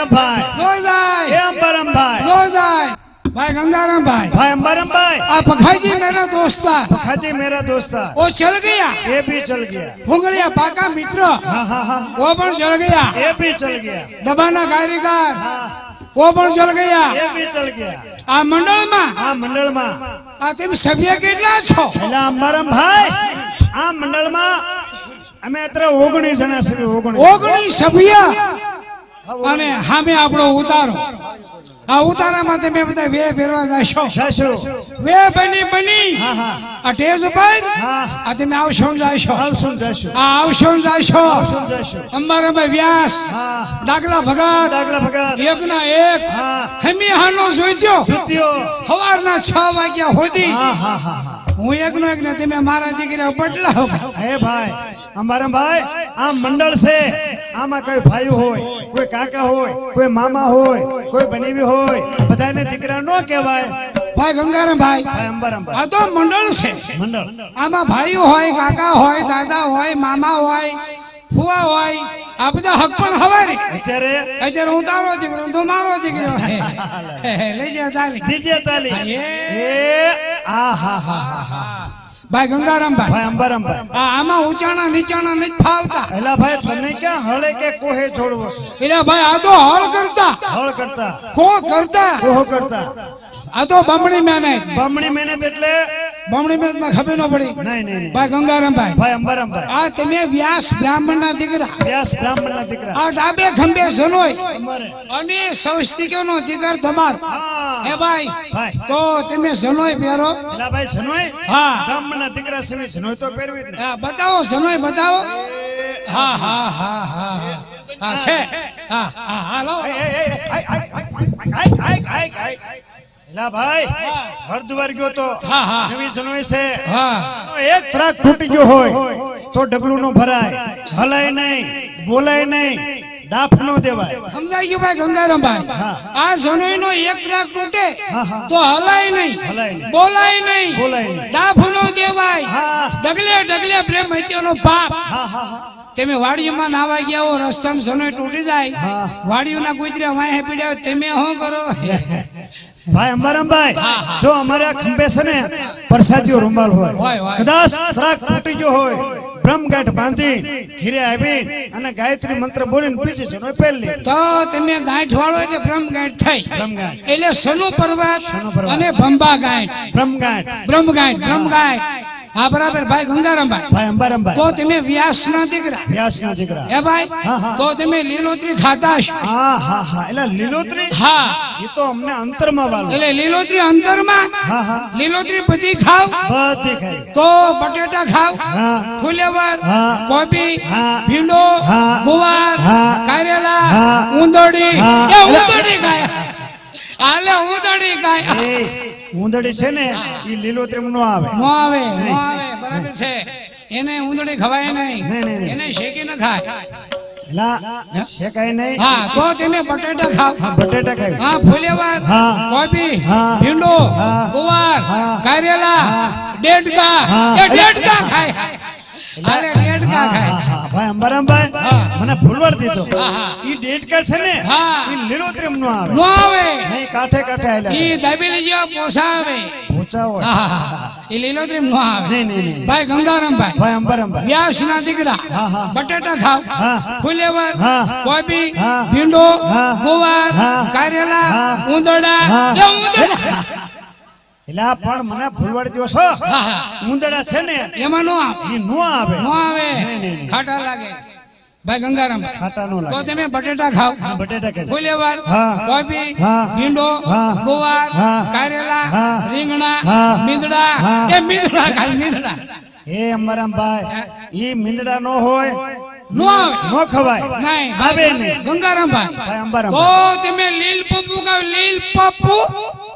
ભાઈ જોઈ જાય એ અંબરમ ભાઈ જોઈ જાય भाई गंगाराम भाई भाई अंबरम भाई आप पखाजी मेरा दोस्तार पखाजी मेरा दोस्तार वो चल गया ये भी चल गया भूंगलिया पाका मित्र हाँ हाँ हाँ वो पण चल गया ये भी चल गया दबाना कारीगर वो पण चल गया ये भी चल गया आ मंडल में आ मंडल में आ तुम सभ्य કેટલા છો એટલે અંબરમ ભાઈ આ મંડળ માં અમે અત્યારે 19 જણા છે 19 સભ્ય અને સામે આપણો ઉતારો આ ઉતારામાં તમે બધા વે ફેરવા જાશો જાશો વે બની હા હા આ ટેજ ઉપર હા આ તમે આવશો જાશો જાશો આ આવશો જાશો જાશો અંબારામાં વ્યાસ હા ડાગલા ભગત એક ના એક હા હમી હાનો જોઈત્યો સુત્યો સવારના 6 વાગ્યા સુધી હા હા હા હું એકનો એક ને તમે મારા દીકરા બદલાવ હે ભાઈ અંબારમ ભાઈ આ મંડળ છે આમાં કોઈ ભાઈ હોય કોઈ કાકા હોય કોઈ મામા હોય કોઈ બનેવી હોય બધાને દીકરા નો કહેવાય ભાઈ ગંગારામ ભાઈ ભાઈ અંબારમ ભાઈ આ તો મંડળ છે મંડળ આમાં ભાઈ હોય કાકા હોય દાદા હોય મામા હોય ફુવા હોય આ બધા હક પણ હવારે અત્યારે હું તારો દીકરો તું મારો દીકરો લઈ જા તાલી દીજે તાલી એ આ હા હા હા ભાઈ ગંગારામ ભાઈ ભાઈ અંબારમ ભાઈ આમાં ઊંચાણા નીચાણા નથી ફાવતા એલા ભાઈ તમે ક્યાં હળે કે કોહે છોડવો છે એલા ભાઈ આ તો હળ કરતા ખો કરતા આ તો બમણી મહેનત એટલે બમણી મહેનત માં ખબર ન પડી નહીં ભાઈ ગંગારામ ભાઈ અંબારમ ભાઈ આ તમે વ્યાસ બ્રાહ્મણ ના દીકરા આ ડાબે ખંભે જનોય અને સૌસ્તિકો નો દીકર તમાર હે ભાઈ તો તમે જનોય પહેરો એલા ભાઈ જનોય હા બ્રાહ્મણ ના દીકરા સિવાય જનોય તો પહેરવી જ ને બતાવો જનોય બતાવો હા હા હા હા હા છે હા હા હાલો એલા ભાઈ હરદ્વાર ગયો તો હા હા નવી જનોય છે હા તો એક ત્રાક તૂટી ગયો હોય તો ઢગલું નો ભરાય હલાય નહીં બોલાય નહીં ડાફ નો દેવાય સમજાઈ ગયું ભાઈ ગંગારામ ભાઈ આ જનોય નો એક ત્રાક તૂટે તો હલાય નહીં બોલાય નહીં ડાફ નો દેવાય ડગલે પ્રેમ હત્યાનો પાપ તમે વાડીઓમાં નાવા ગયા હો રસ્તામાં જનોય તૂટી જાય વાડીઓના કુતરા વાહે પીડ્યા તમે શું કરો ભાઈ અંબારમ ભાઈ જો અમારે આ ખંભે છે ને પરસાદીઓ રૂમાલ હોય કદાચ ત્રાક તૂટી ગયો હોય બ્રહ્મગાંઠ બાંધી ઘીરે આવી અને ગાયત્રી મંત્ર બોલીને પીછી છે નો પહેલી તો તમે ગાંઠ વાળો એટલે બ્રહ્મગાંઠ થઈ એટલે સનો પર્વત અને ભંબા ગાંઠ બ્રહ્મગાંઠ હા બરાબર ભાઈ ગંગારામ ભાઈ અંબારમ ભાઈ તો તમે વ્યાસ ના દીકરા હે ભાઈ તો તમે લીલોતરી ખાતા છો હા હા હા એટલે લીલોતરી હા એ તો અમને અંતરમાં વાળો એટલે લીલોતરી અંતરમાં હા હા લીલોતરી બધી ખાવ બધી ખાઈ તો બટેટા ખાવ હા ફુલેવર હા કોબી હા ભીંડો હા ગુવાર હા કારેલા હા ઉંદરડી હા એ ઉંદરડી ખાય આલે ઉંદરડી ખાય ઉંદરડી છે ને ઈ લીલોતરી નો આવે બરાબર છે એને ઉંદરડી ખવાય નહીં એને શેકી ન ખાય લા શેકાય નહીં હા તો તમે બટેટા ખાવ બટેટા ખાય હા ફુલેવર હા કોબી હા ભીંડો હા ગુવાર હા કારેલા ડેડકા એ ડેડકા ખાય આલે ડેડકા ખાય ભાઈ અંબારામ ભાઈ મને ભૂલવાડ દીધો ઈ ડેડકા છે ને હા ઈ લીલોતરી નો આવે નહીં કાઠે આયલા ઈ દાબેલી જેવા પોસા આવે પોચા હોય ઈ લીલોતરી નો આવે નહીં ભાઈ ગંગારામ ભાઈ અંબારામ ભાઈ વ્યાસ ના દીકરા બટેટા ખાવ ફુલેવર કોબી હા ભીંડો ગુવાર કારેલા ઉંદરડા એલા પણ મને ભૂલવાડ દો છો ઉંદરડા છે ને એમાં નો આવે ખાટા લાગે ભાઈ ગંગારામ ખાટા નો લાગે તો તમે બટેટા ખાવ બટેટા ખાવ ફુલેવર કોબી ભીંડો ગુવાર કારેલા રીંગણા મીંદડા એ મીંદડા ખાય મીંદડા હે અંબારામ ભાઈ ઈ મીંદડા નો હોય નો આવે નો ખવાય નહીં આવે નહીં ગંગારામ ભાઈ અંબારામ તો તમે લીલ પપ્પુ ખાવ લીલ પપ્પુ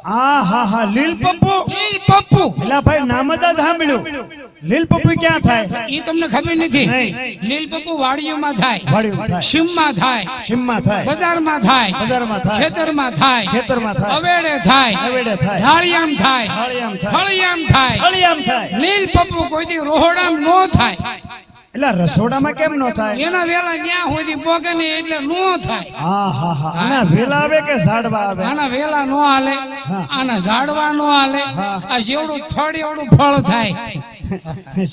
હા લીલ પપ્પુ એલા ભાઈ નામ જ સાંભળ્યું લીલ પપ્પુ ક્યાં થાય ઈ તમને ખબર નથી લીલ પપ્પુ વાડીઓમાં થાય સીમમાં થાય બજારમાં થાય ખેતરમાં થાય અવેડે થાય ઢાળિયામ થાય ફળિયામ થાય લીલ પપ્પુ કોઈ દી રોહડામ નો થાય એટલે રસોડામાં કેમ નો થાય? એના વેલા ન્યા સુધી પોકે નહીં એટલે નો થાય. હા હા હા. આના વેલા આવે કે ઝાડવા આવે? આના વેલા નો હાલે, આના ઝાડવા નો હાલે. આ જેવડું થડ એવડું ફળ થાય.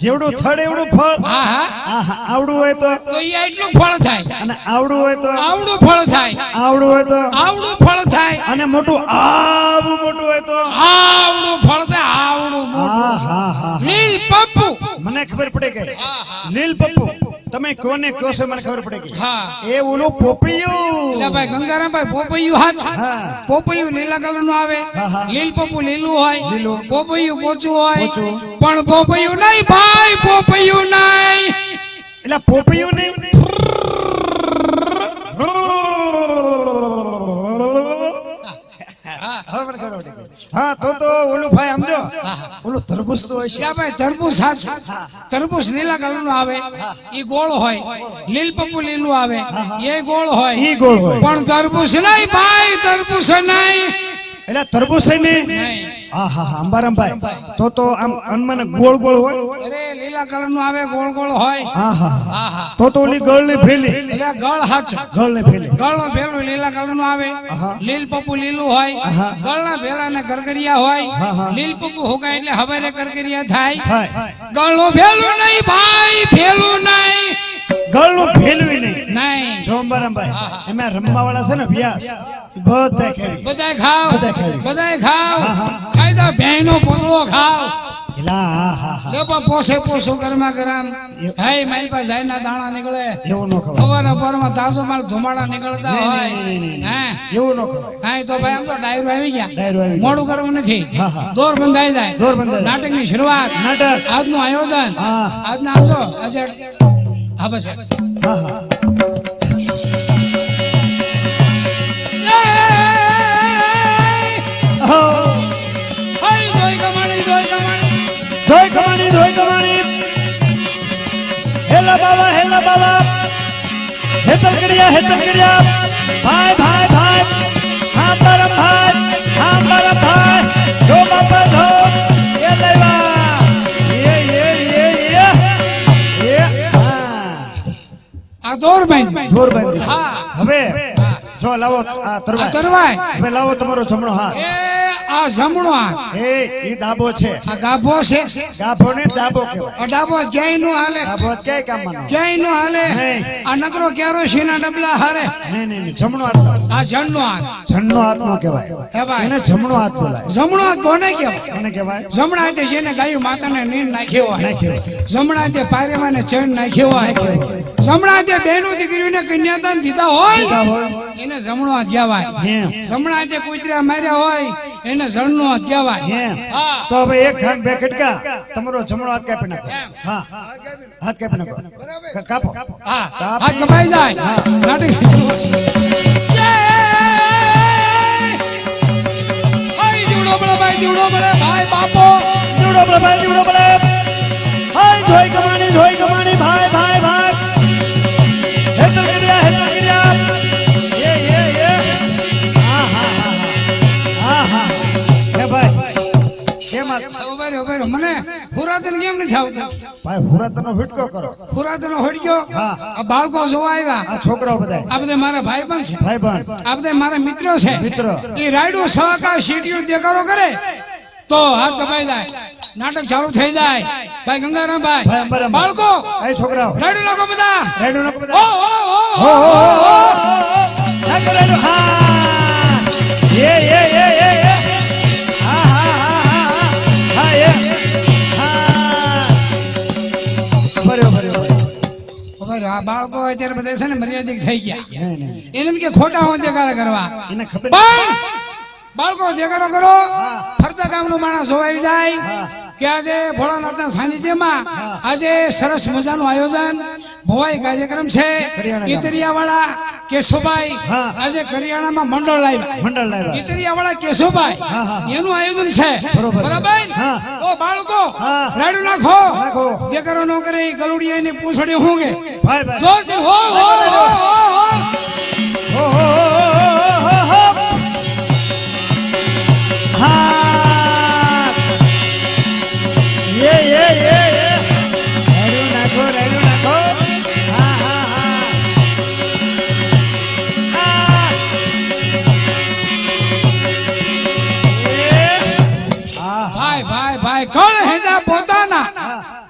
જેવડું થડ એવડું ફળ. હા હા. આહા, આવડું હોય તો તો એ એટલું ફળ થાય. અને આવડું હોય તો આવડું ફળ થાય. આવડું હોય તો આવડું ફળ થાય. અને મોટું આવું મોટું હોય તો આવડું ફળ થાય. આવડું હા મોટું. હા હા. લીલ પપ્પુ. મને ખબર પડી ગઈ. લીલ પપ્પુ તમે કોને કહો છો મને ખબર પડી ગઈ. હા. એ ઓલું પોપૈયું. એટલે ભાઈ ગંગારામભાઈ પોપૈયું હાચું. હા. પોપૈયું લીલા કલર નું આવે. હા, હા. લીલ પપ્પુ લીલું હોય. લીલું. પોપૈયું પોચું હોય. પોચું. પણ પોપૈયું નહીં ભાઈ, પોપૈયું નહીં. એટલે પોપૈયું નહીં. હવે મને ખબર પડી ગઈ. હા તો ઓલું ભાઈ સમજો ઓલું તરબૂચ તો હોય છે. એટલે ભાઈ તરબૂચ સાચું. તરબૂચ લીલા કલર નું આવે. ઈ ગોળ હોય. લીલ પપ્પુ લીલું આવે. એ ગોળ હોય. ઈ ગોળ હોય. પણ તરબૂચ નહીં ભાઈ, તરબૂચ નહીં. એટલે તરબૂચ છે ને. નહીં. હા હા હા. અંબારામભાઈ તો આમ અનમન ગોળ ગોળ હોય. અરે લીલા કલર નું આવે, ગોળ ગોળ હોય. હા હા હા. હા હા. તો ઓલી ગળ ને ફેલી. એટલે ગળ હાચું. ગળ ને ફેલી. ગળનો ભેલું લીલા કલર નું આવે. આહા. લીલ પપ્પુ લીલું હોય. આહા. ગળના ભેલા ને કરકરિયા હોય. હા, હા. લીલ પપ્પુ હોગાય એટલે હવારે કરકરિયા થાય. થાય. ગળનું ભેલું નહીં ભાઈ, ભેલું નહીં. ગળ નું ફેલવી નહીં. નહીં. જો અંબારામભાઈ એમાં રમવા વાળા છે ને વ્યાસ બધા ખેવી. બધાય ખાવ. બધાય ખાવી. બધાય ખાવ. હા, હા. ખાઈ દો ભેંનો પોતળો ખાવ. એલા હા હા હા. લેપા પોસે પોસો ગરમા ગરમ. હાય માઇલ પાસે જાય ના દાણા નીકળે. એવું ન ખવાય. સવારના પોરમાં તાજો માલ ધુમાડા નીકળતા હોય. હે એવું ન ખવાય. હા તો ભાઈ આમ તો ડાયરો આવી ગયા. ડાયરો આવી ગયા. મોડું કરવું નથી. હા, હા. દોર બંધાઈ જાય. દોર બંધાઈ જાય. નાટકની શરૂઆત. નાટક. આજનું આયોજન. હા. આજના આમ જો આજે હા બસ હા હા. હાય જોઈ કમાણી, જોઈ કમાણી. જોઈ કમાણી જોઈ કમાણી. હેલા બાબા હેતલ કડિયા ભાઈ ભાઈ ભાઈ. હા પરમ ભાઈ જો બાપા જો એ લેવા એ હા. આ દોર બંધ. દોર બાંધી. હા. હવે જો લાવો આ આ તરવાય. તરવાય. હવે લાવો તમારો જમણો હાથ. એ આ જમણો હાથ. એ દાબો છે. આ ગાભો છે. ગાભો ને દાબો કહેવાય. આ ડાબો ક્યાંય નો હાલે. દાબો ક્યાંય કામમાં ન આવે. ક્યાંય નો હાલે. નહીં. આ નકરો કેરોસીના ડબલા હારે. નહીં જમણો હાથ લાવો. આ જણનો હાથ. જમણો હાથ નો કહેવાય. હે ભાઈ. એને જમણો હાથ બોલાય. જમણો હાથ કોને કહેવાય? એને કહેવાય જમણા હાથે જેને ગાયું માતાને નીંદ નાખ્યો હોય. નાખ્યો હોય. જમણા હાથે પારેમાને ચણ નાખ્યો હોય. જમણા હાથે બહેનો દીકરીઓને કન્યાદાન દીધા હોય દીધા હોય. એને જમણો હાથ કહેવાય. એમ. જમણા હાથે કૂતરા માર્યા હોય એને જણનો હાથ કહેવાય. એમ. હા. તો હવે એક ખાંડ બે કટકા તમારો જમણો હાથ કાપી નાખો. હા હાથ કાપી નાખો. કાપો. હા કાપ. હાથ કપાઈ જાય. હા. નાટક હાય દીવડો બળે ભાઈ, દીવડો બળે ભાઈ બાપો. દીવડો બોલે ભાઈ દીવડો બોલે. હાય જોઈ કમાણી ભાઈ ભાઈ ભાઈ. હેતલ કડિયા એ હા હા હા હા. હે ભાઈ કેમ ઉભા રહ્યો. મને પુરાતન કેમ નથી આવતું? ભાઈ હુરાતનો હુટકો કરો. પુરાતનો હડક્યો. હા. આ બાળકો જોવા આવ્યા. આ છોકરાઓ બધા આ બધા મારા ભાઈ પણ છે. ભાઈ બન આ બધા મારા મિત્રો છે. મિત્રો. એ રાયડું સહકાર સીટીયું દેખાડો કરે તો હાથ કપાઈ જાય. નાટક ચાલુ થઈ જાય. ભાઈ ગંગારામભાઈ ભાઈ અંબારામ બાળકો એ છોકરાઓ રાયડું નાખો બધા. રેડો નાખો ઓ બધા. ઓ ઓ હો ઓ હો હો નાખો રેડો. હા એ હા હા એ હા ભર્યો. ખબર આ બાળકો અત્યારે બધા છે ને મર્યાદિત થઈ ગયા. નહીં એને એમ કે ખોટા હોય દેખાડા કરવા. એને ખબર પણ બાળકો દેખાડો કરો. ફરતા ગામનો માણસ જોવાઈ જાય કે આજે ભોળાનાથના સાનિધ્યમાં આજે સરસ મજાનું આયોજન ભવાઈ કાર્યક્રમ છે. કરિયાણા ગામ. ઇતરિયાવાળા કેશુભાઈ હા. આજે કરિયાણામાં મંડળ લાવ્યા. મંડળ લાવ્યા. ઇતરિયાવાળા કેશુભાઈ હા, હા. એનું આયોજન છે. બરોબર છે. બરાબર. હા. તો બાળકો હા. રાડું નાખો. નાખો. દેખાડો ન કરે એ ગલુડિયાની પૂંછડી હોંગે. ભાઈ ભાઈ જોરથી હો હો હો હો. હો હો હા એ રેડું નાખો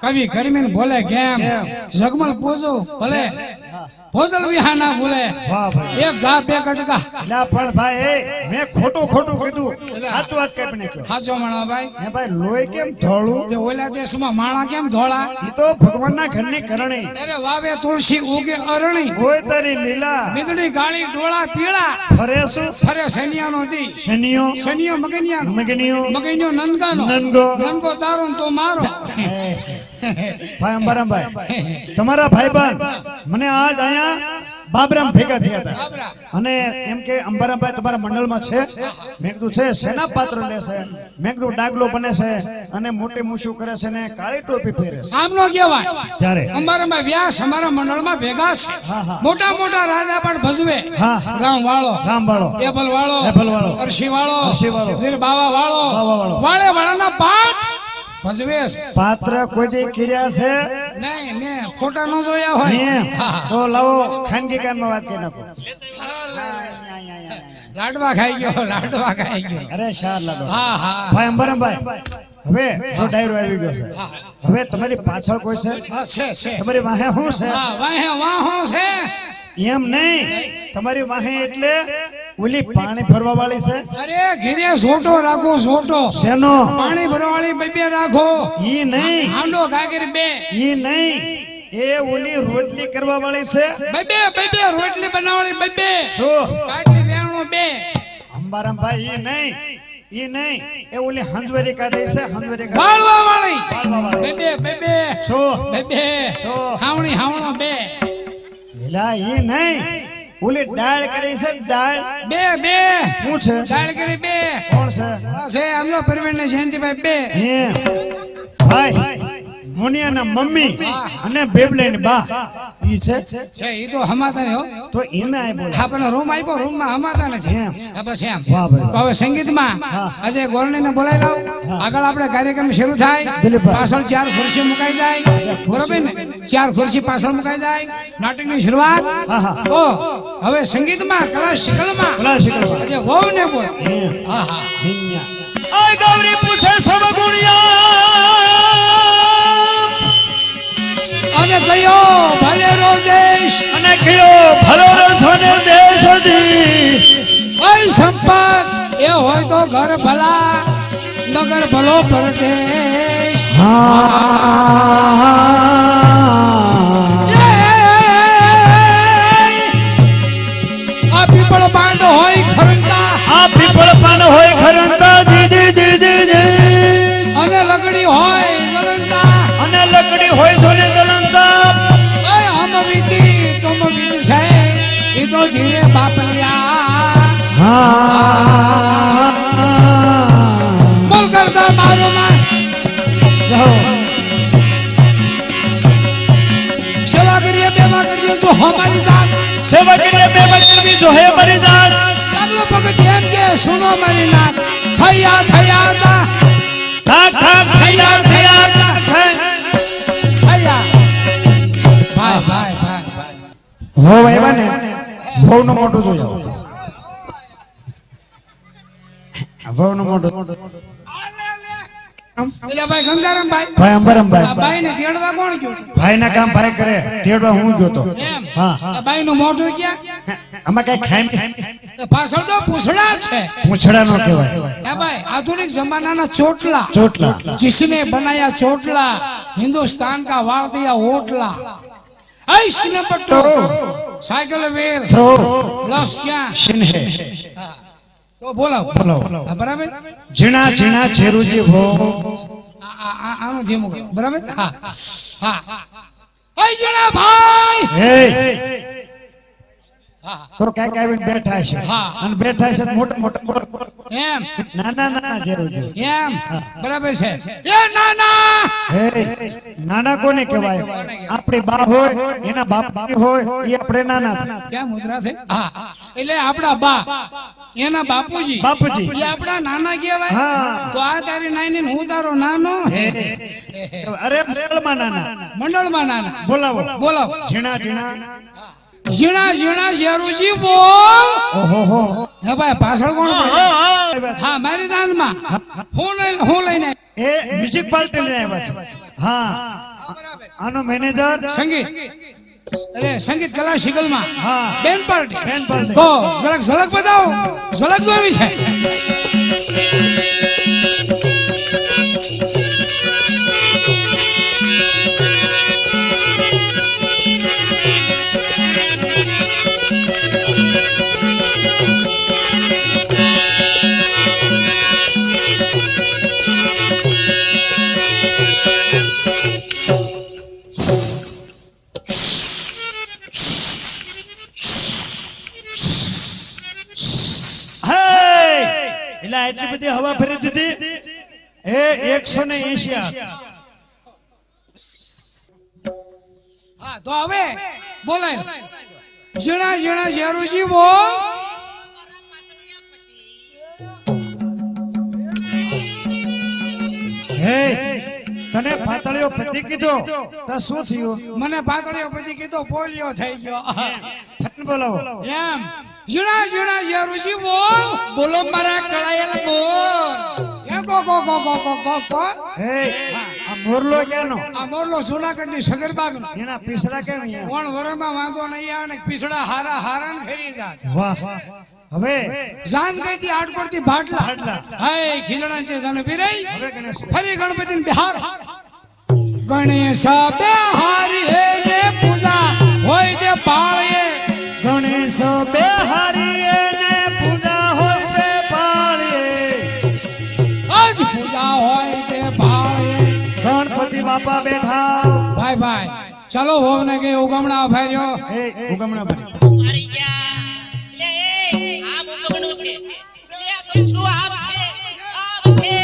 કવિ ગરમીન બોલે કેમ જગમલ પૂજો ભલે ભોજલ વિહાના બોલે વાહ ભાઈ એક ગા બે કટકા એટલે પણ ભાઈ મેં ખોટું કીધું સાચું વાત કઈ પણ કહ્યું સાચો માણો ભાઈ હે ભાઈ લોહી કેમ ધોળું તે ઓલા દેશમાં માણા કેમ ધોળા એ તો ભગવાનના ઘરની કરણી અરે વાવે તુલસી ઉગે અરણી હોય તારી લીલા મીંદડી ગાળી ડોળા પીળા ફરે શું ફરે સૈનિયાનો દી શનિયો સૈનિયો મગનિયાનો મગનીયો મગનિયો નનગાનો નનગો તારો ને તો મારો ભાઈ અંબારામભાઈ તમારા ભાઈબંધ મને આજ અહીંયા બાબરામ ભેગા થયા હતા અને એમ કે અંબારામભાઈ તમારા મંડળમાં છે મેં કીધું છે શેના પાત્ર લેશે મેં કીધું ડાગલો બને છે અને મોટી મૂછું કરે છે ને કાળી ટોપી પહેરે છે આમ નો કહેવાય ત્યારે અમારામાં વ્યાસ અમારા મંડળમાં ભેગા છે મોટા મોટા રાજા પણ ભજવે હા. ગામ વાળો રામવાળો એપલ વાળો એપલ વાળો, અરસી વાળો અરસી વાળો, વીર બાવા વાળો બાવા વાળો. વાળે વાળાના પાઠ ભજવે છે પાત્ર કોઈ દી કર્યા છે નહીં ને ફોટા નો જોયા હોય એમ? તો લાવો ખાનગી કામમાં વાત કરી નાખો લાડવા ખાઈ ગયો લાડવા ખાઈ ગયો અરે શાર લાડો હા હા ભાઈ અંબારામભાઈ હવે જો ડાયરો આવી ગયો છે હવે તમારી પાછળ કોઈ છે હા છે તમારી વાહે શું છે હા વાહે વાહો છે એમ નહીં તમારી વાહે એટલે ઓલી પાણી ભરવા વાળી છે અરે ઘીરે ઝોટો રાખો ઝોટો શેનો પાણી ભરવા વાળી બે રાખો ઈ નહીં હાંડો ગાગર બે ઈ નહીં એ ઓલી રોટલી કરવા વાળી છે બે રોટલી બનાવવાની બે શું કાટલી વેણો બે અંબારામભાઈ ઈ નહીં એ ઓલી હંજવેરી કાઢે છે હંજવેરી વાળવા વાળી વાળવા વાળી. બે શું બે શું? હાવણી હાવણો બે એલા ઈ નહીં ઓલી દાળ કરી છે દાળ બે શું છે દાળ કરી બે કોણ છે છે આમ તો પરવીન ને જયંતિભાઈ બે એમ ભાઈ મોનિયાના મમ્મી અને બેબલેની બા ઈ છે છે ઈ તો હમાતા ને હો તો એને આ બોલે આપણો રૂમ આપ્યો રૂમ માં હમાતા નથી એમ. હા બસ એમ વાહ ભાઈ. તો હવે સંગીતમાં હા. આજે ગોરણી ને બોલાવી લાવ આગળ આપણે કાર્યક્રમ શરૂ થાય દિલીપભાઈ. પાછળ 4 ખુરશી મુકાઈ જાય બરોબર ને 4 ખુરશી પાછળ મુકાઈ જાય નાટકની શરૂઆત હા, હા. તો હવે સંગીતમાં કલા શિકલમાં ભલા શીખવા આજે વહુ ને બોલ એમ હા હા હિન્યા આય ગૌરી પૂછે સબ ગુણિયા અને કયો ભલેરો દેશ અને કયો ભલો રસોને દેશથી ઓય સંપત એ હોય તો ઘર ભલા નગર ભલો પરદેશ આ પીપળ પાંડ હોય ખરંતા આ પીપળ પાન હોય ખરંતા જી અને લગડી હોય ગલંતા અને લકડી હોય જોને જલંતા ઓય હમ વીતી તુમ વીત છે એ તો ધીરે બાપલિયા બોલ કરતા મારો માં સેવા કરીએ બેમાં કરીએ તો હમારી જાત સેવા કરીને બે કરવી જો હે મરી જાત આગલો ભગત એમ કે સુનો મારી નાત થયા તા ઠાક ઠાક થયા થયા થયા ભાઈ હો આવ્યા ને બહુ નો મોટું જોયો બહુ નો મોટું એટલે ભાઈ ગંગારામ ભાઈ ભાઈ અંબારામભાઈ આ બાઈ ને તેડવા કોણ ગયું ભાઈ ના કામ ભાઈ કરે તેડવા હું ગયો તો એમ હા આ બાઈ નું મોઢું ક્યાં આમાં કઈ ખાઈ પાછળ તો પૂછડા છે પૂછડા નો કહેવાય હે ભાઈ આધુનિક જમાનાના ચોટલા ચોટલા जिसने बनाया चोटला हिंदुस्तान का वार दिया होटला ऐसने पट्टो साइकिल व्हील થ્રો लस क्या સિન્હે तो बोला બોલો हाँ, बराबर ઝીણા ઝીણા છેરુજી ભો આનું ધીમું કરો બરાબર હા હા ઓય જણા ભાઈ હે હા તો ક્યાંક આવીને બેઠા છે હા. અને બેઠા છે તો મોટા મોટા એમ નાના નાના છેરુજી એમ બરાબર છે એ નાના હે નાના કોને કહેવાય આપણી બા હોય એના બાપ હોય એ આપણે નાના થાય. ક્યાં મુદ્રા છે હા એટલે આપણા બા એના બાપુજી બાપુજી. એ આપણા નાના કહેવાય હા. તો આ તારી નાની ને હું તારો નાનો અરે મંડળમાં નાના મંડળમાં નાના બોલાવો બોલાવો ઝીણા ઝીણા ઝીણા ઝીણા ઝેરુજી બોલ ઓહો હો હે ભાઈ પાછળ કોણ પડે હા મારી દાનમાં હું લઈને એ મ્યુઝિક પાર્ટી લઈને આવ્યા છે હા આનો મેનેજર સંગીત એટલે સંગીત કલા શિકલમાં હા બેન પાર્ટી બેન પાર્ટી. તો જરાક ઝલક બતાવો ઝલક જોવી છે હે એટલે એટલી બધી હવા ફરી દીધી એ 180 હા તો હવે બોલાય ઝીણા ઝીણા ઝેરું જીવો હે તને પાતળિયો પતિ કીધો તો શું થયું મને પાતળીઓ પછી કીધો પોલિયો થઈ ગયો ફટને બોલાવો એમ ઝીણા ઝીણા ઝેરું જીવો બોલો મારા કળાયેલ મોર એ કો હે આ મોરલો ક્યાંનો આ મોરલો જુનાગઢની સગરબાગનો એના પીસડા કેમ અહીંયા કોણ વરમાં વાંધો નહીં આવે ને પીસડા હારા હારા ને ખરી જાય વાહ હવે જાન ગઈ તી આટકોટ થી ભાટલા ભાટલા. હાય ખીજણા છે જાને પીરાઈ હવે ગણેશ ફરી ગણપતિ બિહાર ગણેશ બિહારી હે ને પૂજા હોય તે પાળે ગણેશ બેહારીએ ને પૂજા હોય તે પાળીએ આજ પૂજા હોય તે પાળે ગણપતિ બાપા બેઠા ભાઈ ભાઈ ચલો હોવ ને કે ઉગમણા ભાઈઓ એ ઉગમણા ભરી મારી ગયા લે આ મુકમણું છે લે આ કુછુ આમ છે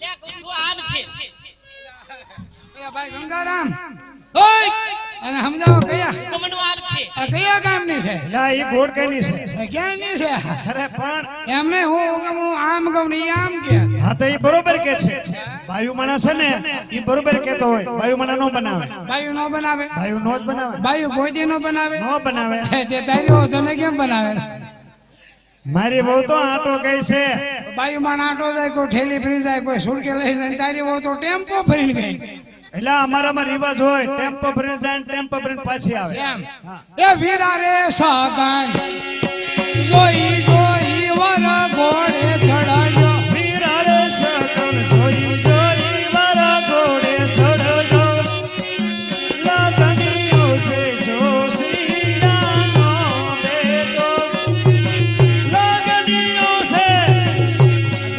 લે કુછુ આમ છે ભાઈ ગંગારામ ઓય અને સમજાવો કયા મુકમણું આમ છે આ કયા ગામની છે લા એ ગોળ કેની છે ક્યાંની છે અરે પણ એમને હું ઉગમું આમ ગમ ને ઈ આમ કે હા તો એ બરોબર કે છે ભાઈઓ માણસ છે ને એ બરોબર કેતો હોય ભાઈઓ મને નો બનાવે બાયું નો બનાવે ભાઈઓ નો જ બનાવે બાયું ગોદી નો બનાવે નો બનાવે તે તારી તને કેમ બનાવે મારી બહુ તો આટો ગઈ છે બાયું માં આટો જાય કોઈ ઠેલી ફરી જાય કોઈ સુડકે લઈ જાય ને તારી બહુ તો ટેમ્પો ફરીને ગઈ એટલે અમારામાં રિવાજ હોય ટેમ્પો ભરીને જાય ને ટેમ્પો ભરીને પાછી આવે એમ હા. એ વીરા રે સાગન જોઈ જોઈ વર ઘોડે ચડાયો વીરા રે સગન જોઈ જોઈ વારા ઘોડે સડજો લાગણીઓ સે જોશીના નો બેટો લાગણીઓ સે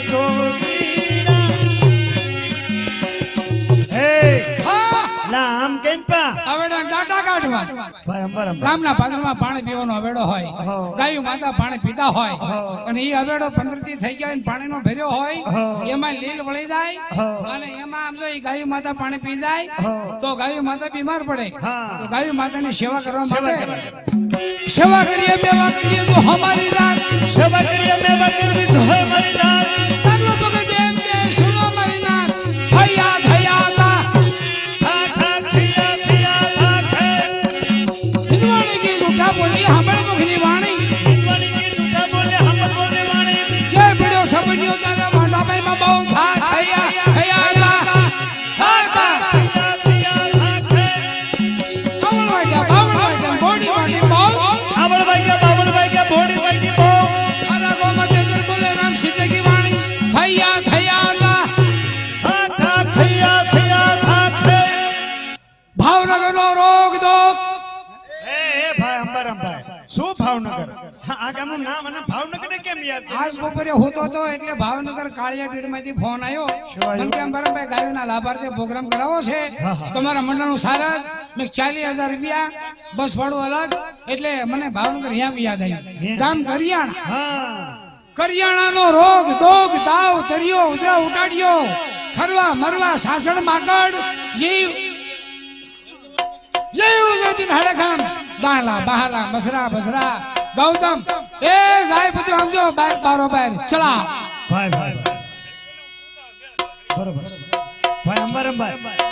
જોશીના હે હા લા આમ કેમ પા અવેડા ડાટા કાઢવા ભાઈ અંબર ગામના પાદરમાં પાણી પીવાનો અવેડો હોય હો. ગાયું માતા પાણી પીતા હોય હો. અને એ અવેડો 15 દી થઈ ગયા પાણીનો ભર્યો હોય હો. એમાં લીલ વળી જાય હો. અને એમાં આમ જો ઈ ગાયું માતા પાણી પી જાય હો. તો ગાયું માતા બીમાર પડે હા. તો ગાયું માતાની સેવા કરવા સેવા માટે સેવા કરીએ બેવા કરીએ તો અમારી રાત સેવા કરીએ મેવા કરવી તો હે મારી જાન તારો ભગત એમ કે સુનો મારી નાત થયા થયા તા થા થા થિયા થિયા થા થે હિંદવાણી કી જૂઠા બોલી સાંભળ મુખની વાણી વાણી કી જૂઠા બોલે હમ બોલે વાણી જય પડ્યો સપડ્યો તારા મોઢાભાઈ માં બહુ થા થયા થયા તા થા તા થિયા થિયા થા થે બાવળ વાગ્યા બોડી વાળી બહુ બાવળ ભાઈ કે બોડી ભાઈ કી બહુ તારા ગોમાં તેજર બોલે રામ સીતે કી વાણી થયા થયા તા થા થા થિયા થિયા થા થે ભાવનગર નો રોગ દોગ એ ભાઈ અંબરમભાઈ શું ભાવનગર હા આ ગામનું નામ અને ભાવનગર ને કેમ યાદ આજ બપોરે હોતો તો એટલે ભાવનગર કાળિયા બીડ માંથી ફોન આવ્યો શું આવ્યું? મને કે અંબરમભાઈ ગાયોના લાભાર્થી પ્રોગ્રામ કરાવો છે હા, હા. તમારા મંડળનું સારા જ. મેં 40,000 રૂપિયા બસ ભાડું અલગ એટલે મને ભાવનગર યામ યાદ આવ્યું ગામ કરિયાણા હા કરિયાણાનો રોગ દોગ દાવ દરિયો ઉધરા ઉટાડ્યો ખરવા મરવા સાસણ માકડ જીવ જેવું જતીન હડખામ દાહલા બહાલા બસરા બસરા ગૌતમ એ જાય બધું સમજો બારો બાર ચલા ભાઈ ભાઈ બરોબર છે ભાઈ અંબરમભાઈ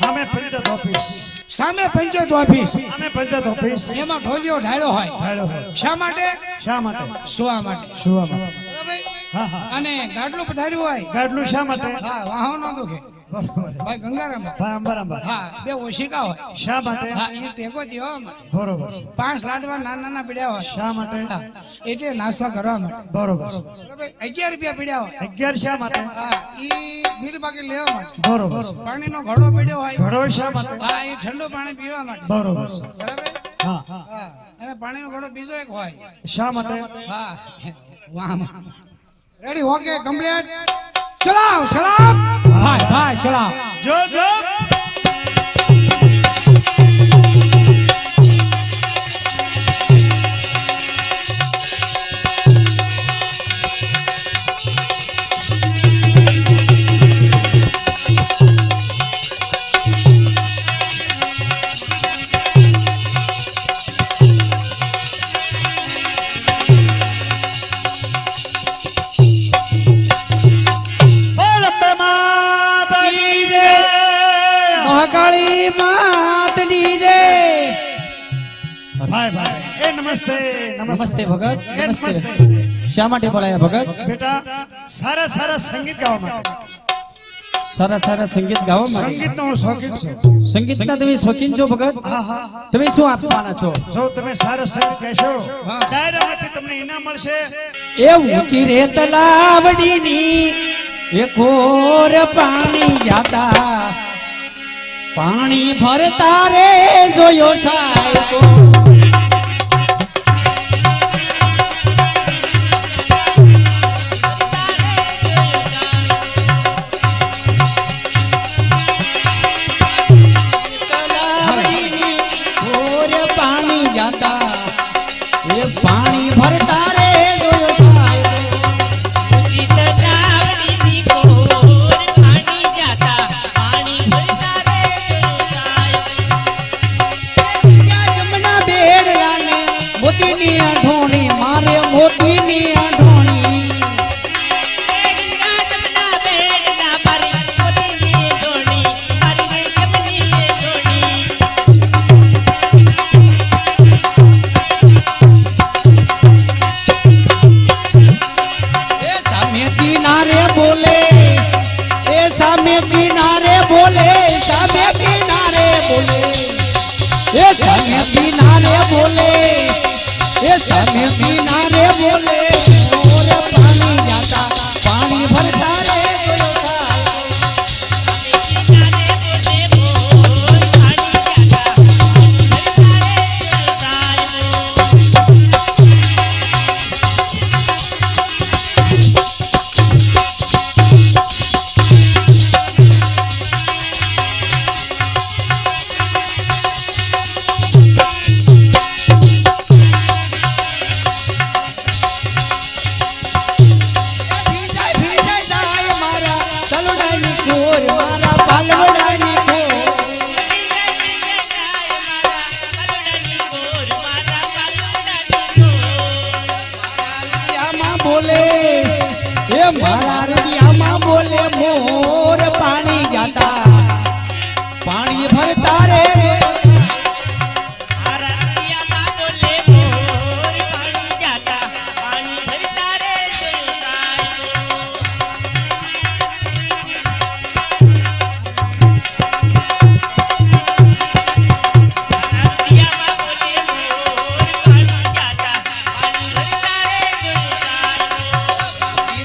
અમે પંચાયત ઓફિસ સામે પંચાયત ઓફિસ અમે પંચાયત ઓફિસ એમાં ઢોલિયો ઢાળ્યો હોય ભાડો હોય. શા માટે શા માટે સુવા માટે સુવા માટે બરાબર? હા હા અને ગાડલું પધાર્યું હોય ગાડલું શા માટે હા વાહો ન દુખે બરોબર ભાઈ ગંગારામભાઈ ભાઈ અંબારામભાઈ હા બે ઓશિકા હોય શા માટે હા એ ટેકો દેવા માટે બરોબર છે 5 લાડવા નાના નાના પીડ્યા હોય શા માટે હા એટલે નાસ્તો કરવા માટે બરોબર છે બરાબર 11 રૂપિયા પીડ્યા હોય 11 શા માટે હા ઈ બિલ બાકી લેવા માટે બરોબર છે પાણીનો ઘડો પીડ્યો હોય ઘડો શા માટે હા એ ઠંડુ પાણી પીવા માટે બરોબર છે બરાબર હા હા અને પાણીનો ઘડો બીજો એક હોય શા માટે હા વાહ રેડી ઓકે કમ્પ્લીટ ચલાવ ચલાવ ભાઈ ભાઈ ચલાવ જો જો બોલ અંબે માતા કી જય. મહાકાળી માત ડીજે ભાઈ ભાઈ એ નમસ્તે નમસ્તે ભગત એ નમસ્તે નમસ્તે શા માટે બોલાયા ભગત બેટા સારા સારા સંગીત ગાવા માટે સારા સારા સંગીત ગાવા માટે સંગીતનો હું શોખીન છું સંગીતના તમે શોખીન છો ભગત હા હા તમે શું આપવાના છો જો તમે સારા સંગીત ગાશો ડાયરામાંથી તમને ઇનામ મળશે એ ઊંચી રે તલાવડીની એક ઓર પાણી જાતા પાણી ભરતા રે જોયો સાહેબો તલાવડીની ઓર પાણી જાતા એ પાણી ભરતા રે જોયો સાહેબો ગીત ગાવડીની કોર પાણી જાતા પાણી ભરતા રે જોતાય જમના બેડલાને મોતીની આઢોણી મારે મોતીની આઢોણી ગંગા જમના બેડલા મારી મોતીની ધોણી મારી જમની ધોણી એ સામે કિનારે બોલે એ સામે કિનારે બોલે સામે કિનારે બોલે એ સામે કિનારે બોલે એ સામે કિનારે બોલે ઓર પાણી જાતા પાણી ભરતા રે જોયો સાહેબ કિનારે બોલે મોર પાણી જાતા પાણી ભરતા રે જોતાય ભીજાય જાય મારા તલવડાની કોર મારા પાલવડાની કોર રદિયામાં બોલે એ મારા રદિયામાં બોલે મોર પાણી જાતા પાણી ભરતા રે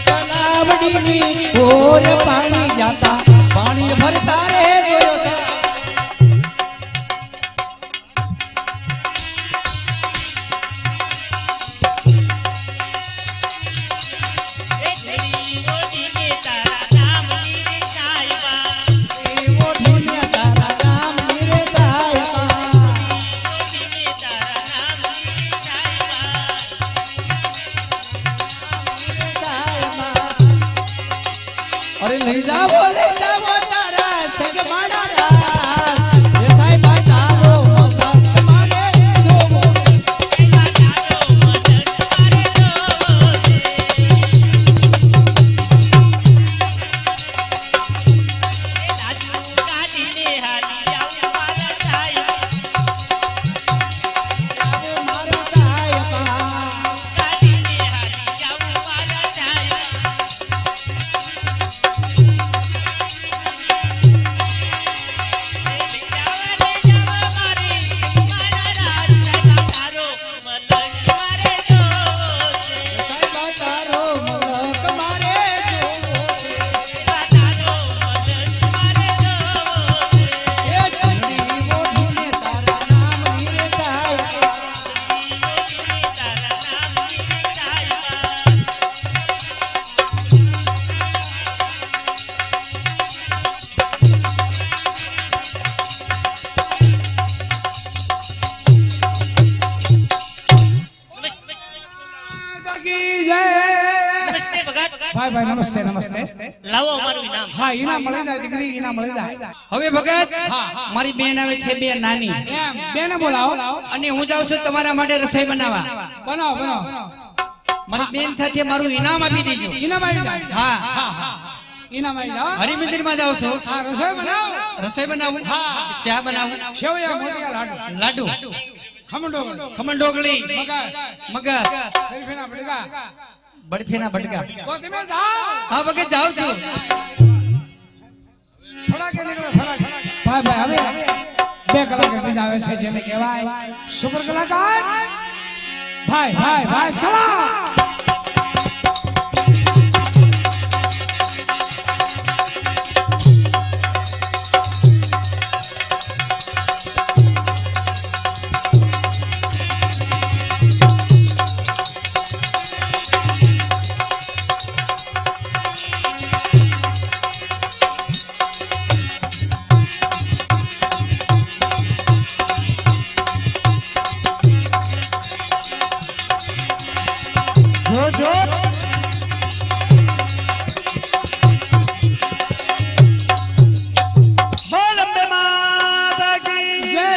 તલાવડીની મોર પાણી જાતા પાણી ભરતા રે જોયો સાહેબ. એ ઓઢીને તારા નામ નીરે સાહેબા. અરે લઈ જાવો તારા સંગ મારા એ સાહેબ તારો મત તમારે જોવો મારા સાહેબા ભાઈ ભાઈ નમસ્તે નમસ્તે લાવો અમારું ઇનામ. હા ઈનામ મળી જાય દીકરી ઈનામ મળી જાય હવે ભગત મારી બેન આવે છે બે નાની એમ બેને બોલાવો અને હું જાઉં છું તમારા માટે રસોઈ બનાવવા બનાવો બનાવો મારી બેન સાથે મારું ઇનામ આપી દેજો ઈનામ આવી જાય હા ઈનામ આવી જાય હરિમંદિર માં જાઉં છું હા રસોઈ બનાવો રસોઈ બનાવું ચા બનાવું સેવૈયા મોતિયા લાડુ લાડુ ખમણ ઢોકળી ખમણ ઢોકળી મગસ મગસ બરફીના બડકા બરફીના બટકા તો તમે જાઓ હા ભગત જાઉં છું ફડાકે નીકળો ફડાકે ભાઈ ભાઈ હવે 2 કલાકાર બીજા આવે છે જેને કહેવાય સુપર કલાકાર ભાઈ ભાઈ ભાઈ ચલા જો બોલ અંબે માતા કી જય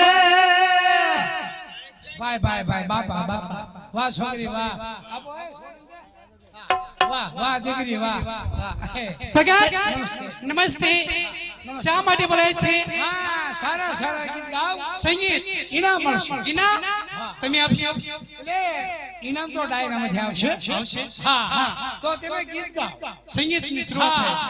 ભાઈ ભાઈ ભાઈ બાપા બાપા વાહ છોકરી વાહ આપો એ છોકરી દે. વાહ વાહ દીકરી વાહ વાહ ભગત નમસ્તે શા માટે બોલાય છે હા સારા સારા ગીત ગાઓ સંગીત ઇનામ મળશે ઇનામ તમે આપશો એટલે ઇનામ તો ડાયરામાંથી આવશે આવશે હા હા તો તમે ગીત ગાઓ સંગીતની શરૂઆત થાય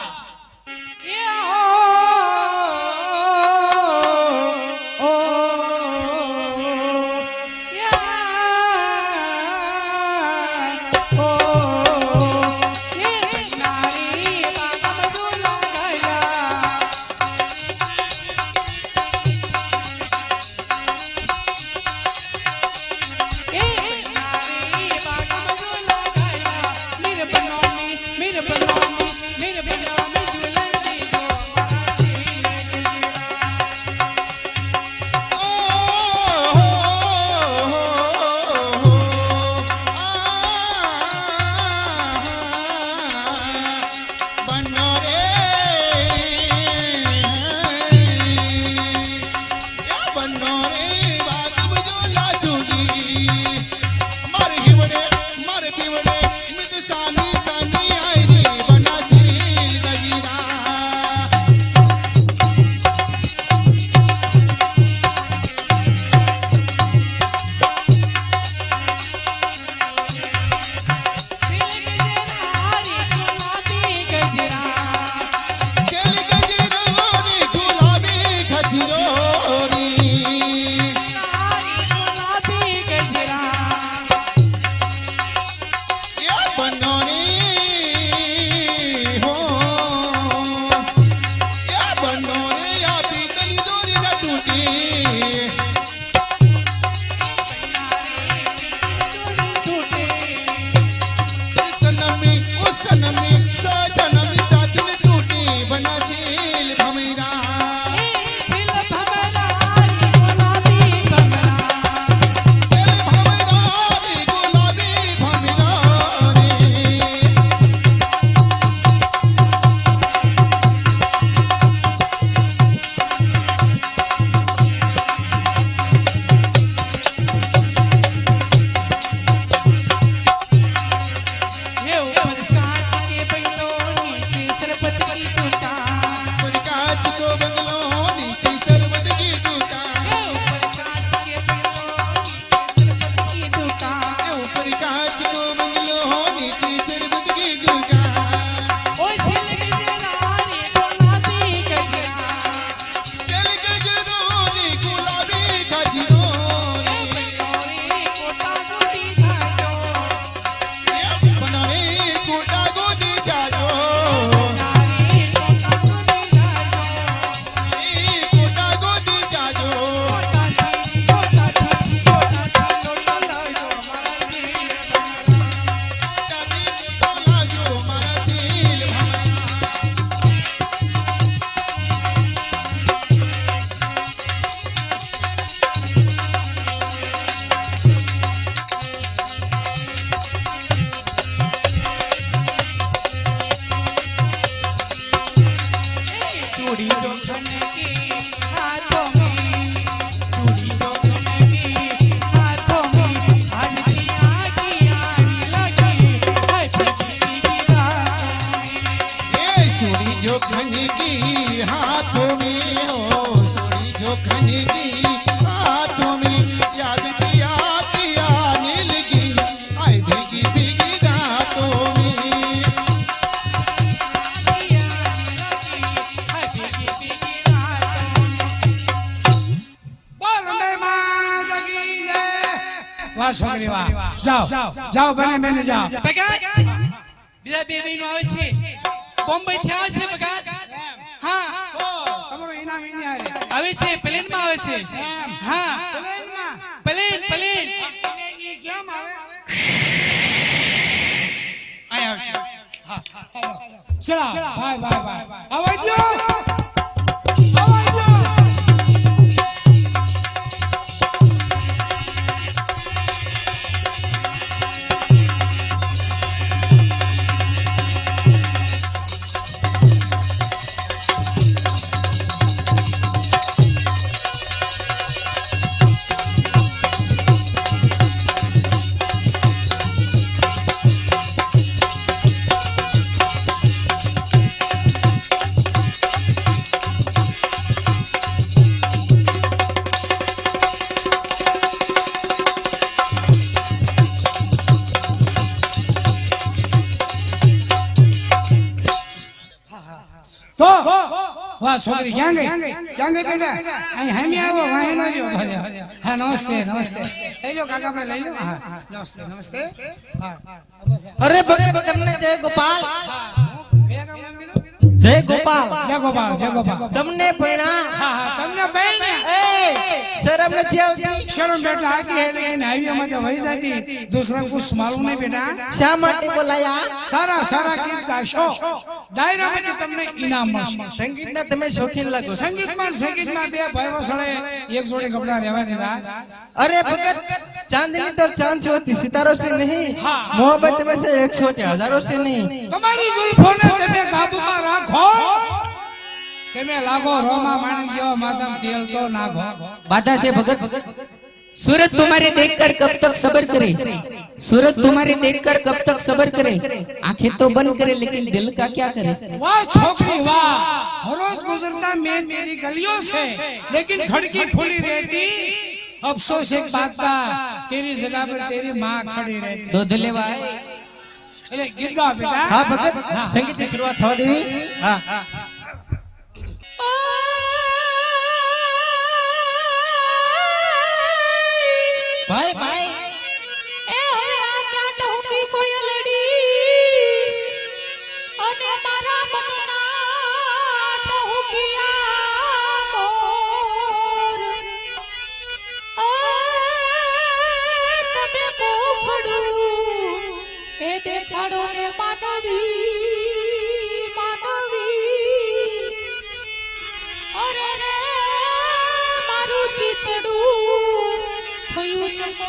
મારે પીવડે મિત સાની સાની આયરી બનાસી जोखन की हाथों में चूड़ी जोखन की हाथों में आज पिया की आनी लगी है भीगी रातों में ये सोड़ी जोखन की हाथों में हो सोड़ी जोखन की हाथों में याद पिया की आने लगी आए भीगी भीगी रातों में पिया आने लगी है भीगी रातों में બોલ અંબે માત કી જય વાહ છોકરી વાહ જાઓ જાઓ બને બેને જાઓ ભગત બીજા બે મહિનો આવે છે બોમ્બે થી આવે છે ભગત હા તો તમારો ઇનામ ઇને આરે આવે છે પ્લેન માં આવે છે હા પ્લેનમાં પ્લેન પ્લેન ઈ કેમ આવે આય આવે છે ચલા બાય બાય બાય આવજો આવજો તો વાહ છોકરી ક્યાં ગઈ બેટા અહીં હામી આવો વાહે ના રહ્યો ભલે હા નમસ્તે નમસ્તે લઈ લો કાકા આપણે લઈ લો હા નમસ્તે નમસ્તે હા અરે ભગત તમને જય ગોપાલ કયા ગામ નામ કીધું જય ગોપાલ જય ગોપાલ જય ગોપાલ તમને ભણ્યા હા હા તમને ભાઈ એ શરમ નથી આવતી शर्म बेटा आती है लेकिन हाईवे में तो वही जाती दूसरा कुछ मालूम नहीं बेटा શા માટે બોલાયા सारा सारा गीत गाशो डायरा में તમને ઇનામ મળશે સંગીતના તમે શોખીન લાગો છો. સંગીતમાં બે ભાઈ વસળે એક જોડે કપડા રહેવા દીધા અરે ભગત चांदनी तो चांद से होती सितारों से नहीं हाँ। मोहब्बत में से एक से होती हजारों से नहीं તમારી જુલ્ફોને તમે કાબુમાં રાખો તમે લાગો રોમા માણિક જેવા માથામાં તેલ તો નાખો बाधा से भगत सूरत तुम्हारे देखकर कब तक सब्र करे सूरत तुम्हारे देखकर कब तक सब्र करे आंखें तो बंद करे लेकिन दिल का क्या करे वाह छोकरी वाह हर रोज गुजरता मैं तेरी गलियों से लेकिन खिड़की खुली रहती अफसोस एक बात का तेरी जगह पर तेरी माँ खड़ी रहती दोधले भाई એટલે ગીત ગાઓ બેટા हाँ भगत संगीत की शुरुआत थवा देवी हाँ भाई भाई એ હવે આ ક્યાં ટહુકી કોયલડી અને મારા મનના ટહુકિયા મોર તમે પોખડું એ દેખાડો ને માનવી માનવી અરે રે મારું ચિતડું થયું ચકો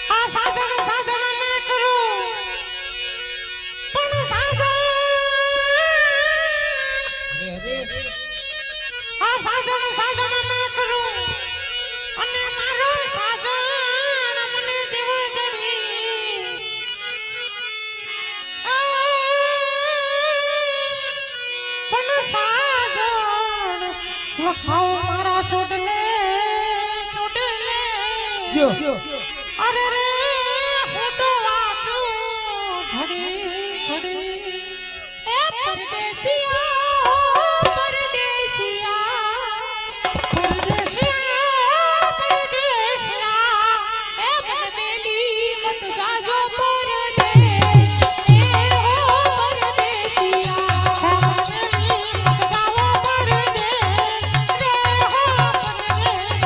આ સાધન સાધન ના કરું પણ સાધન આ સાધન સાધન ના કરું અને મારો સાધન મને દેવો જડી પણ સાધન લખાવ મારા ચોટલે ચોટલે અરે રે હું તો વાંચું ઘડી ઘડી એ પરદેશિયા પરદેશિયા પરદેશિયા પરદેશિયા એ મને મેલી મત જાજો પરદેશ એ હો પરદેશિયા મેલી મત જાવો પરદેશ રે હો પરદેશ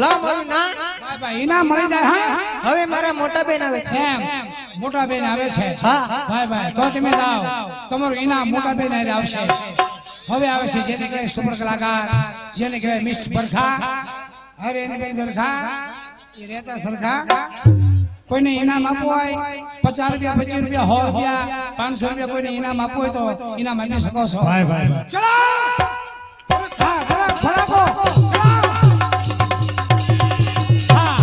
બા મળ્યું ના ભાઈ ભાઈ ઇનામ મળી જાય હા હવે મારા મોટા બેન આવે છે એમ મોટા બેન આવે છે હા. ભાઈ ભાઈ તો તમે જાઓ તમારું ઇનામ મોટા બેન હારે આવશે હવે આવે છે જેને કહેવાય સુપર કલાકાર જેને કહેવાય મિસ બરખા અરે એની બેન સરખા એ રહેતા સરખા કોઈને ઇનામ આપવું હોય 50 રૂપિયા 25 રૂપિયા 100 રૂપિયા 500 રૂપિયા કોઈને ઇનામ આપવું હોય તો ઇનામ આપી શકો છો ભાઈ ભાઈ ભાઈ. ચલો હા ચલો ફળાકો ચલો હા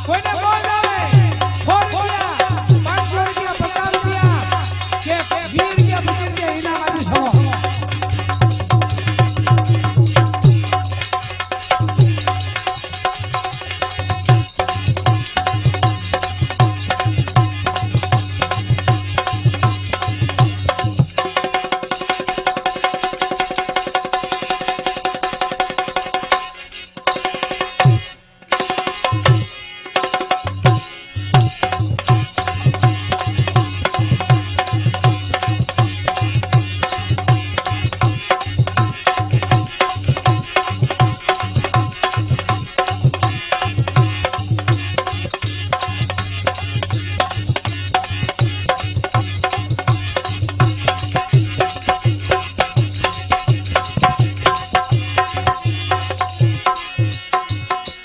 કોઈને મોજ આવે 100 રૂપિયા 500 રૂપિયા 50 રૂપિયા કે 20 રૂપિયા 25 રૂપિયા ઇનામ આપી શકો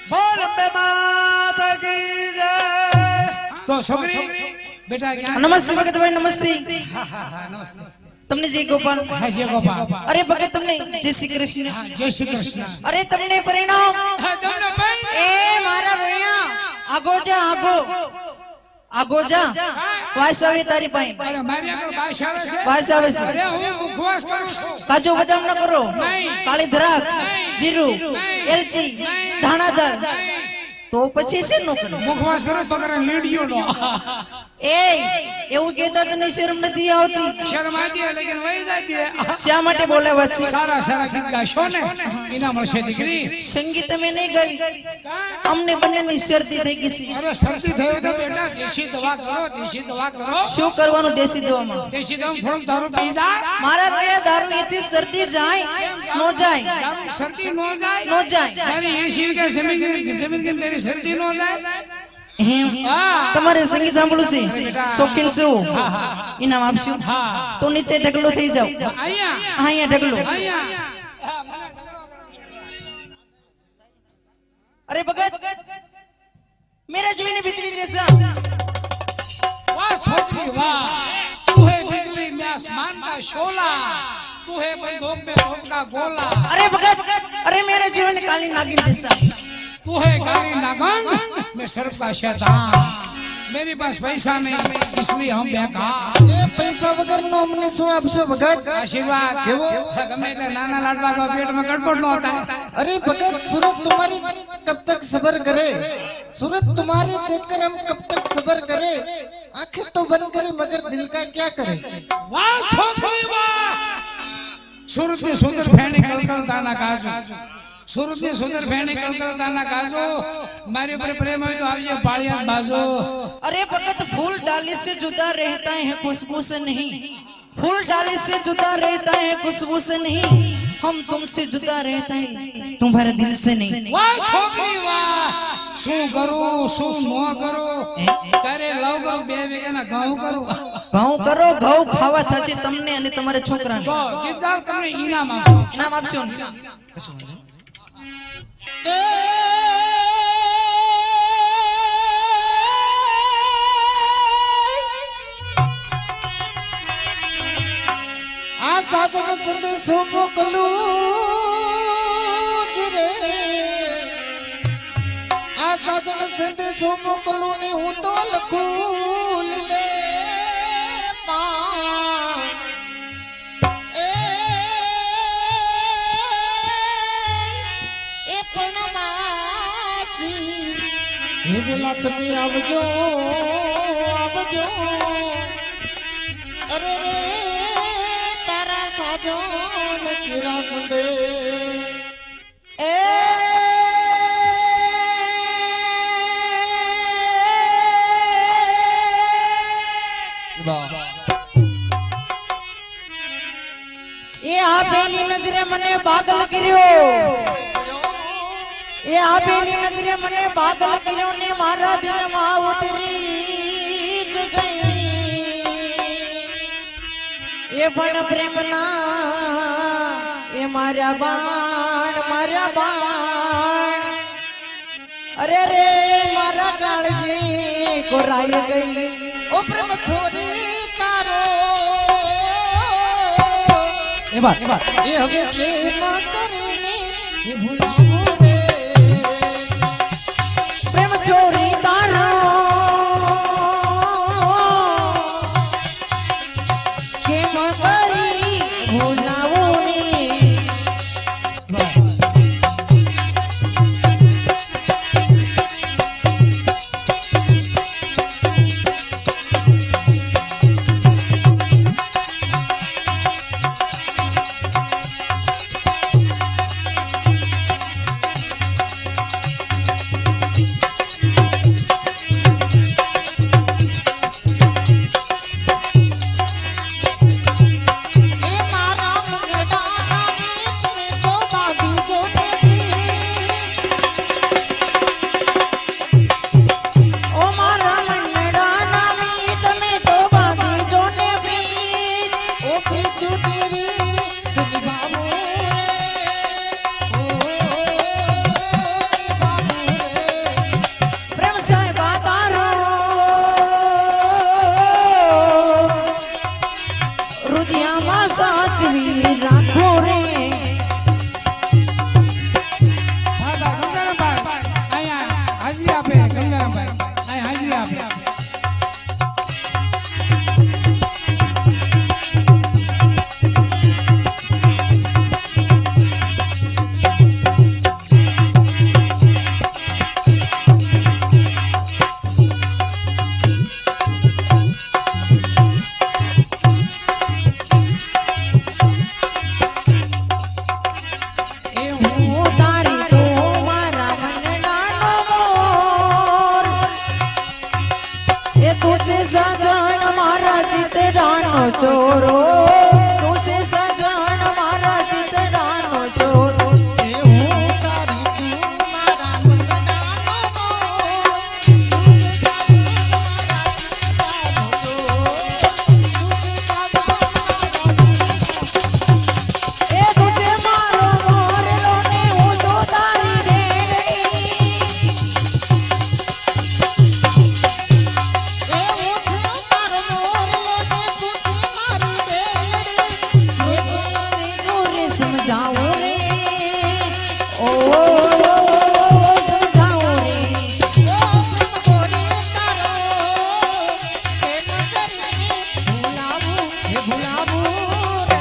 બોલ અંબે માતા કી જય. તો છોકરી બેટા ક્યાં નમસ્તે ભગત ભાઈ નમસ્તે હા નમસ્તે તમને જય ગોપાલ હા જય ગોપાલ અરે ભગત તમને જય શ્રી કૃષ્ણ હા જય શ્રી કૃષ્ણ અરે તમને પરિણામ હા તમને ભાઈ એ મારા રોયા આગો જા આગો જા વાસ આવે તારી પાસે અરે મારી આગળ બાશ આવે છે વાસ આવે છે અરે હું મુખવાસ કરું છું કાજુ બદામ ન કરો નહીં. કાળી દ્રાક્ષ નહીં. જીરું નહીં. એલચી નહીં. ધાણા દાળ તો પછી છે નો કરો મુખવાસ કરો પગર લીડિયો નો એ એવું કહેતા તને શરમ નથી આવતી શરમ આતી એટલે કે વહી જાય શા માટે બોલાવ્યા છે સારા સારા ગીત ગાશો ને એના મળશે દીકરી સંગીત અમે નહીં ગાવી અમને બંનેની શરતી થઈ ગઈ છે અરે શરદી થયો તો બેટા દેશી દવા કરો શું કરવાનું દેશી દવામાં દેશી દવા થોડુંક દારૂ પી જાય મારા રોયા દારૂ એથી શરદી જાય નો જાય દારૂ શરદી નો જાય નો જાય મારી 80 કે જમીન કે તેરી શરદી નો જાય એમ હા તમારે સંગીત સાંભળવું છે શોખીન છો ઇનામ આપશું હા તો નીચે ઢગલો થઈ જાવ અહીંયા અહીંયા ઢગલો अरे भगत मेरा जोईने बिजली जैसा वाह छोकरी वाह तू है बिजली में आसमान का शोला तू है बंदूक में तोप का गोला अरे भगत अरे मेरा जीवन काली नागिन जैसा तू है काली नागन मैं सर्प का शैतान मेरे पास पैसा नहीं इसलिए हम बेकार ए पैसा वगर नो हमने सुन आपसे भगत आशीर्वाद गमे એટલે નાના લાડવા કો પેટ में गड़बड़ न होता है अरे भगत सूरत तुम्हारी कब तक सबर करे सूरत तुम्हारे देखकर हम कब तक सबर करे आंखें तो बंद करे मगर दिल का क्या करे वाह छोकरी वाह सूरत में सुंदर फैनी कलकलता ना काजू सूरत में सुंदर फैनी कलकलता ना काजू मारे पर प्रेम है तो आवजे बालियात बाजो अरे भगत फूल डाली से जुदा रहता है खुशबू से नहीं फूल डाली से जुदा रहता है खुशबू से नहीं हम तुमसे जुदा रहता है तुम्हारे दिल से नहीं वाह छोकरी वाह શું કરું શું ન કરું તારે લવ કરું બે વીઘાના ઘઉં કરું ઘઉં કરો ઘઉં ખાવા થશે તમને અને તમારા છોકરાને તો ગીત ગાવ તમને ઇનામ આપો ઇનામ આપશો ને आ साजन संदेशो मोकलू रे आ साजन संदेशो मोकलू ने हूं तो लखूल ले એ પૂર્ણમાસી हे वेला તમે આવજો આવજો અરે રે તારા સાજન કિરા સંદે એ એ આ પેલી નજરે મને પાગલ કર્યો એ આબેલી નજરે મને પાગલ કર્યો ને મારા દિલમાં ઉતરી જ ગઈ એ પણ પ્રેમના એ મારા બાણ અરે રે મારા કાળજી કોરાઈ ગઈ ઓ પ્રેમ છોરી તારો એ વાત એ હવે પ્રેમ કરીને એ ભૂલાવો રે પ્રેમ ચોરી તારો કેમ કરી ભૂલાવો રે એ મારા મંગળાના ગીત મેં તો બાંધી જોને ઓ મારા મંડળાના મીત મેં તો બાંધી જોને પ્રીત ઓ પ્રીત તેરી નિભાવો રે ઓ નિભાવો રે પ્રેમ સાહેબા તારો રુધિયામાં સાચવી રાખો રે હા ગંગારામભાઈ અહીંયા હાજરી આપે ગંગારામભાઈ અહીંયા હાજરી આપે એ હું તારી તો મારા મંડળાનો મોર એ તું છે સજણ મારા ચિતડાનો ચોરો તું છે સજણ મારા ચિતડાનો ચોરો એ હું તારી તું મારા મંગળાનો મોર તું છે એ તુજે મારો મોરલો ને હું તો તારી રેવડી એ હું છું મારો મોરલો ને તું છે મારી બેલડી મેં દૂર સમજાવું રે ઓ સમજાવું રે ઓ પ્રેમ ચોરી તારો પ્રેમ કરીને ભૂલાવું એ ભૂલાવું રે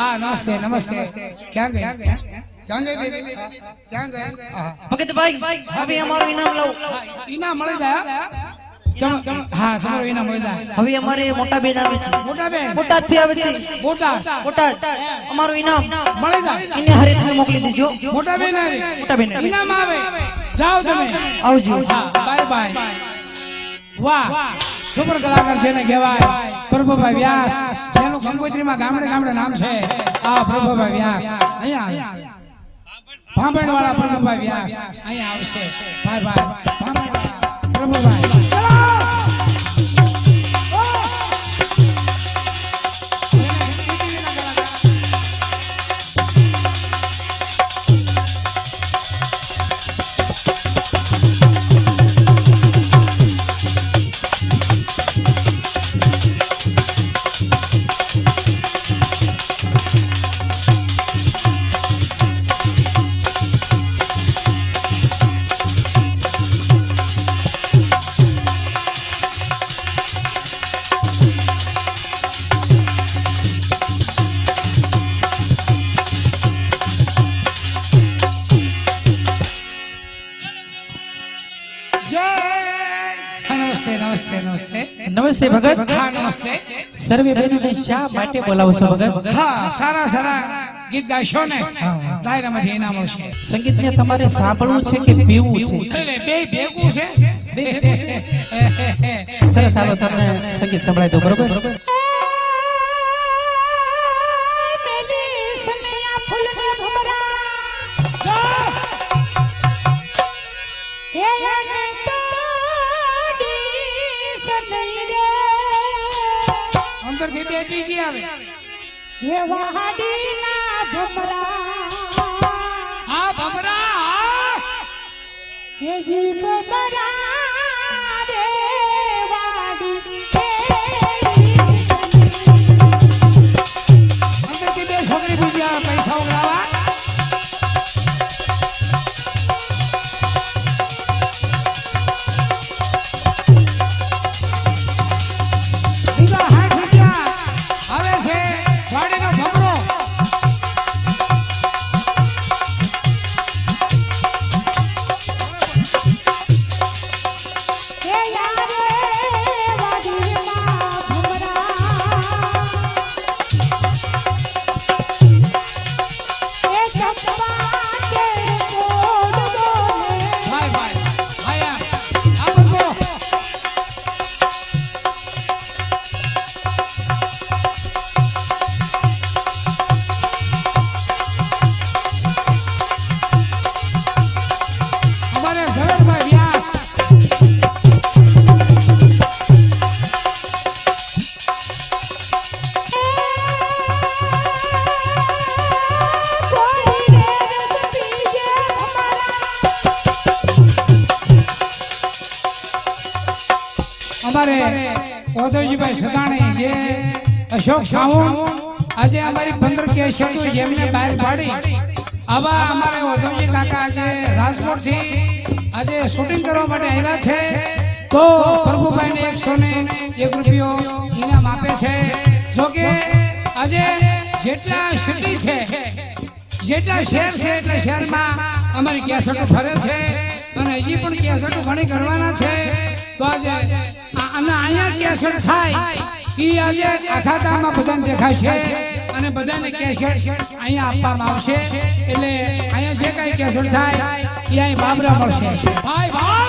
हाँ नमस्ते नमस्ते क्या गए क्या गए बेबी क्या गए हाँ भगत भाई अभी हमारो इनाम लाओ इनाम मળી જાય હા તમારો ઇનામ મળી જાય હવે અમારે મોટા બેન આવે છે મોટા બેન બોટાદ થી આવે છે બોટાદ અમારો ઇનામ મળી જાય એને હરે તમે મોકલી દેજો મોટા બેન મોટા બેન ઇનામ આવે જાઓ તમે આવજો હા બાય બાય વાહ સુપર કલાકાર છે ને કહેવાય પ્રભુભાઈ વ્યાસ જેનું કંકોત્રીમાં ગામડે ગામડે નામ છે આ પ્રભુભાઈ વ્યાસ અહીંયા આવે ભાંભણ વાળા પ્રભુભાઈ વ્યાસ અહીંયા આવશે બાય બાય ભાંભણ પ્રભુભાઈ ચલો નમસ્તે નમસ્તે નમસ્તે નમસ્તે ભગત હા નમસ્તે સર્વે બહેનોને શા માટે બોલાવો છો ભગત હા સારા સારા ગીત ગાશો ને ડાયરામાંથી ઇનામ મળશે સંગીતને તમારે સાંભળવું છે કે પીવું છે એટલે બે ભેગું છે સરસ હાલો તમને સંગીત સંભળાય દો બરોબર મેલી સનૈયા ફૂલને ભમરા હે યને તોડી સનઈ રે અંદરથી બે બીજી આવે હે વાડીના ભમરા હા ભમરા હે જી ભમરા રે વાડી અંદરથી બે છોકરી બીજી આવે પૈસા ઉઘરાવા બીજા 60 રૂપિયા આવે છે વાડીનો ભમરો હે યારે વાડીના ભમરા હે ચંપા કે કોડ બોલે ભાઈ ભાઈ આયા આ ભમરો અમારે ઝવેરભાઈ વ્યાસ કોઈ રે રસ પીજે ભમરા અમારે ઓધવજીભાઈ સદાણી જે અશોક સાવણ આજે અમારી 15 કેસેટો જેમને બહાર પાડી આવા અમારે ઓધવજી કાકા આજે રાજકોટથી આજે શૂટિંગ કરવા માટે આવ્યા છે તો પ્રભુભાઈને 101 રૂપિયો ઇનામ આપે છે જો કે આજે જેટલા સિટી છે જેટલા શહેર છે એટલા શહેરમાં અમારી કેસેટો ફરે છે અને હજી પણ કેસેટો ઘણી કરવાના છે તો આજે અને અહીંયા કેસેટ થાય ઈ આજે આખા ગામમાં બધાને દેખાશે અને બધાને કેસેટ અહીંયા આપવામાં આવશે એટલે અહીંયા જે કાંઈ કેસેટ થાય એ અહીં બાબરા મળશે ભાઈ ભાઈ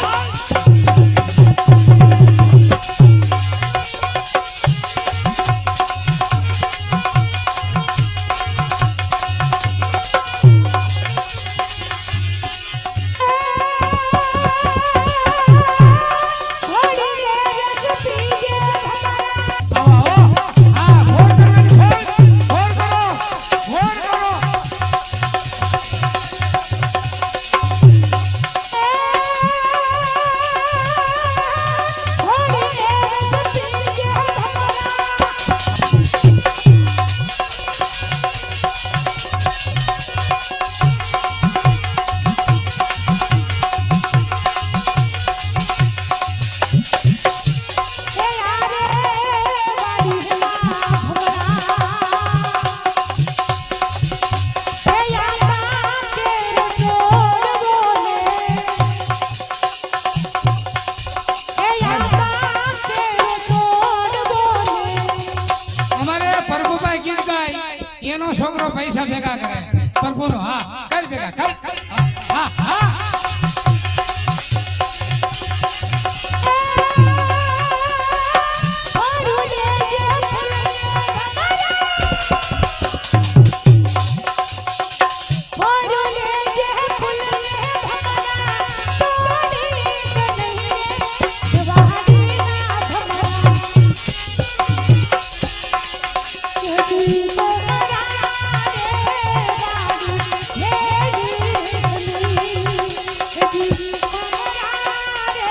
કોઈ રે રસ પીજે ભમરા આવો આવો આ ઘોર કરવાની છે ઘોર કરો ઘોર કરો હે એનો છોકરો પૈસા ભેગા કરે પરપુરો હા કર ભેગા કર હા હા મારું લેજે ફૂલને મારું લેજે ફૂલને ભમરા તોડી સનહી રે વાડીના ભમરા કેદી ભમરા રે વાડી લેજી સનહી કેદી ભમરા રે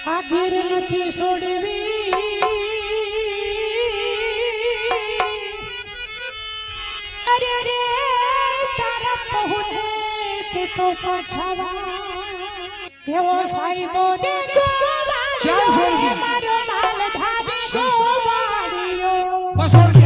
આગળ નથી છોડવી અરે રે તારા પહોને તે તો પાછાવા એવો સાઈબો દે ગોવાળિયો 400 રૂપિયા. મારો માલ ધારી ગોવાળિયો 200